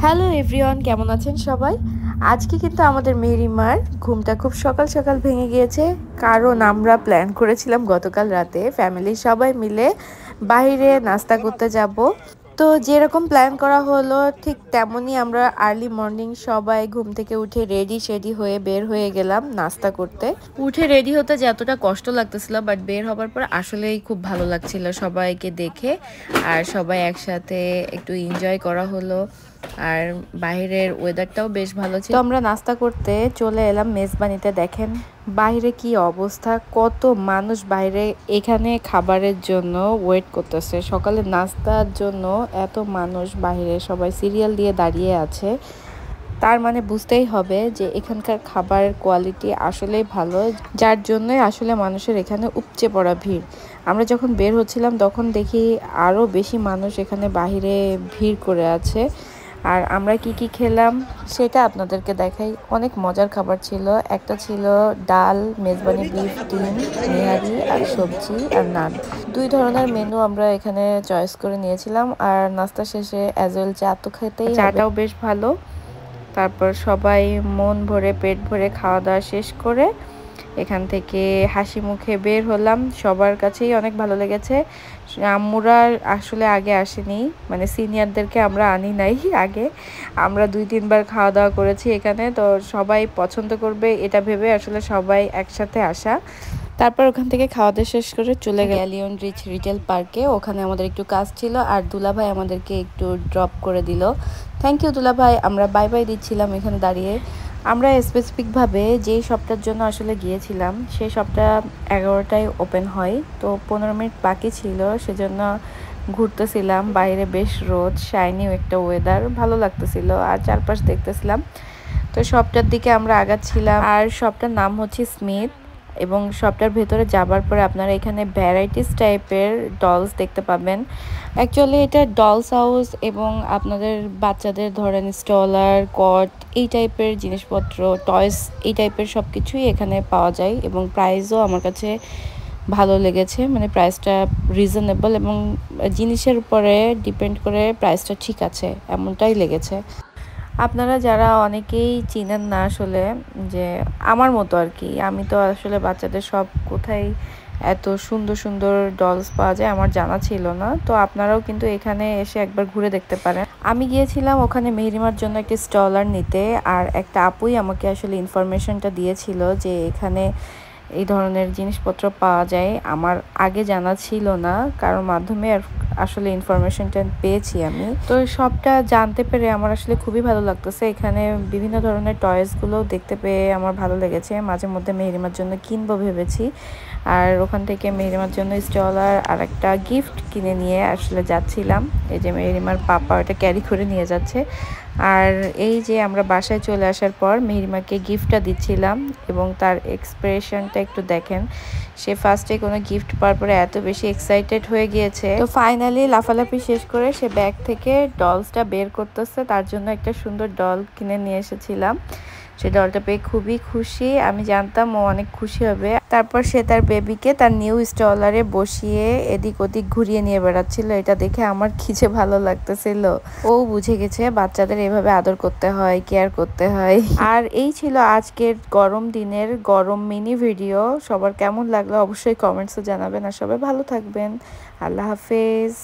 Hello everyone, কেমন আছেন সবাই? আজকে কিন্তু আমাদের মেহরিমার ঘুমটা খুব সকাল সকাল ভেঙে গিয়েছে, কারণ আমরা প্ল্যান করেছিলাম গতকাল রাতে ফ্যামিলির সবাই মিলে বাইরে নাস্তা করতে যাব। তো যেরকম প্ল্যান করা হলো ঠিক তেমনই আমরা আর্লি মর্নিং সবাই ঘুম থেকে উঠে রেডি শেডি হয়ে বের হয়ে গেলাম নাস্তা করতে। উঠে রেডি হতে যে এতটা কষ্ট লাগতেছিল, বাট বের হবার পর আসলেই খুব ভালো লাগছিল সবাইকে দেখে, আর সবাই একসাথে একটু এনজয় করা হলো। আর বাইরের ওয়েদারটাও বেশ ভালো ছিল। তো আমরা নাস্তা করতে চলে এলাম মেজবানিতে। দেখেন বাইরে কি অবস্থা, কত মানুষ বাইরে এখানে খাবারের জন্য ওয়েট করতেছে। সকালে নাস্তার জন্য এত মানুষ বাইরে সবাই সিরিয়াল দিয়ে দাঁড়িয়ে আছে, তার মানে বুঝতেই হবে যে এখানকার খাবারের কোয়ালিটি আসলেই ভালো, যার জন্যই আসলে মানুষের এখানে উপচে পড়া ভিড়। আমরা যখন বের হচ্ছিলাম তখন দেখি আরও বেশি মানুষ এখানে বাহিরে ভিড় করে আছে। আর আমরা কি কি খেলাম সেটা আপনাদেরকে দেখাই। অনেক মজার খাবার ছিল। একটা ছিল ডাল, মেজবানি বিফ, ডিম, নেহারি আর সবজি আর নান। দুই ধরনের মেনু আমরা এখানে চয়েস করে নিয়েছিলাম। আর নাস্তা শেষে অ্যাজ ওয়েল চা তো খেতেই হবে। চাটাও বেশ ভালো। তারপর সবাই মন ভরে পেট ভরে খাওয়া দাওয়া শেষ করে এখান থেকে হাসি মুখে বের হলাম। সবার কাছেই অনেক ভালো লেগেছে। আম্মুরা আসলে আগে আসেনি, মানে সিনিয়রদেরকে আমরা আনি নাই আগে। আমরা 2-3 বার খাওয়া দাওয়া করেছি এখানে, তো সবাই পছন্দ করবে এটা ভেবে আসলে সবাই একসাথে আসা। তারপর ওখান থেকে খাওয়া দাওয়া শেষ করে চলে গ্যালিয়ন রিচ রিটেল পার্কে। ওখানে আমাদের একটু কাজ ছিল, আর দুলাভাই আমাদেরকে একটু ড্রপ করে দিল। থ্যাংক ইউ দুলাভাই। আমরা বাই বাই দিচ্ছিলাম এখানে দাঁড়িয়ে। আমরা স্পেসিফিকভাবে যেই শপটার জন্য আসলে গিয়েছিলাম সেই শপটা 11টায় ওপেন হয়, তো 15 মিনিট বাকি ছিল, সেজন্য ঘুরতেছিলাম। বাইরে বেশ রোদ, শাইনি একটা ওয়েদার, ভালো লাগতেছিল, আর চারপাশ দেখতেছিলাম। তো শপটার দিকে আমরা আগাচ্ছিলাম। আর শপটার নাম হচ্ছে স্মিথ, এবং শপটার ভেতরে যাবার পরে আপনারা এখানে ভ্যারাইটিস টাইপের ডলস দেখতে পাবেন। অ্যাকচুয়ালি এটা ডলস হাউস, এবং আপনাদের বাচ্চাদের ধরেন স্টলার, কট, এই টাইপের জিনিসপত্র, টয়স, এই টাইপের সব কিছুই এখানে পাওয়া যায়। এবং প্রাইসও আমার কাছে ভালো লেগেছে, মানে প্রাইসটা রিজনেবল, এবং জিনিসের উপরে ডিপেন্ড করে প্রাইসটা ঠিক আছে এমনটাই লেগেছে। আপনারা যারা অনেকেই চিনেন না আসলে, যে আমার মতো আর কি, আমি তো আসলে বাচ্চাদের সব কোথায় এত সুন্দর সুন্দর ডলস পাওয়া যায় আমার জানা ছিল না। তো আপনারাও কিন্তু এখানে এসে একবার ঘুরে দেখতে পারেন। আমি গিয়েছিলাম ওখানে মেহরিমার জন্য একটি স্টলার নিতে, আর একটা আপুই আমাকে আসলে ইনফরমেশনটা দিয়েছিল যে এখানে এই ধরনের জিনিসপত্র পাওয়া যায়। আমার আগে জানা ছিল না, কারোর মাধ্যমে আসলে ইনফরমেশনটা পেয়েছি আমি। তো সবটা জানতে পেরে আমার আসলে খুবই ভালো লাগতেছে। এখানে বিভিন্ন ধরনের টয়েসগুলো দেখতে পেয়ে আমার ভালো লেগেছে। মাঝে মধ্যে মেহরিমার জন্য কিনবো ভেবেছি। আর ওখান থেকে মেহরিমার জন্য স্টলার আর একটা গিফট কিনে নিয়ে আসলে যাচ্ছিলাম। এই যে মেহরিমার পাপা ওটা ক্যারি করে নিয়ে যাচ্ছে। আর এই যে আমরা বাসায় চলে আসার পর মেহরিমাকে গিফটটা দিচ্ছিলাম, এবং তার এক্সপ্রেশনটা একটু দেখেন। সে ফার্স্টে কোনো গিফট পাওয়ার পরে এত বেশি এক্সাইটেড হয়ে গিয়েছে। তো ফাইনালি লাফালাফি শেষ করে সে ব্যাগ থেকে ডলসটা বের করতেছে। তার জন্য একটা সুন্দর ডল কিনে নিয়ে এসেছিলাম। সে ডলটা পেয়ে খুবই খুশি, আমি জানতাম ও অনেক খুশি হবে। তারপর সে তার বেবিকে তার নিউ স্টলারে বসিয়ে এদিক ওদিক ঘুরিয়ে নিয়ে বেড়াচ্ছিল। এটা দেখে আমার খিচে ভালো লাগতেছিল। ও বুঝে গেছে বাচ্চাদের এভাবে আদর করতে হয়, কেয়ার করতে হয়। আর এই ছিল আজকের গরম দিনের গরম মিনি ভিডিও। সবার কেমন লাগলো অবশ্যই কমেন্টসে জানাবেন, আর সবাই ভালো থাকবেন। আল্লাহ হাফেজ।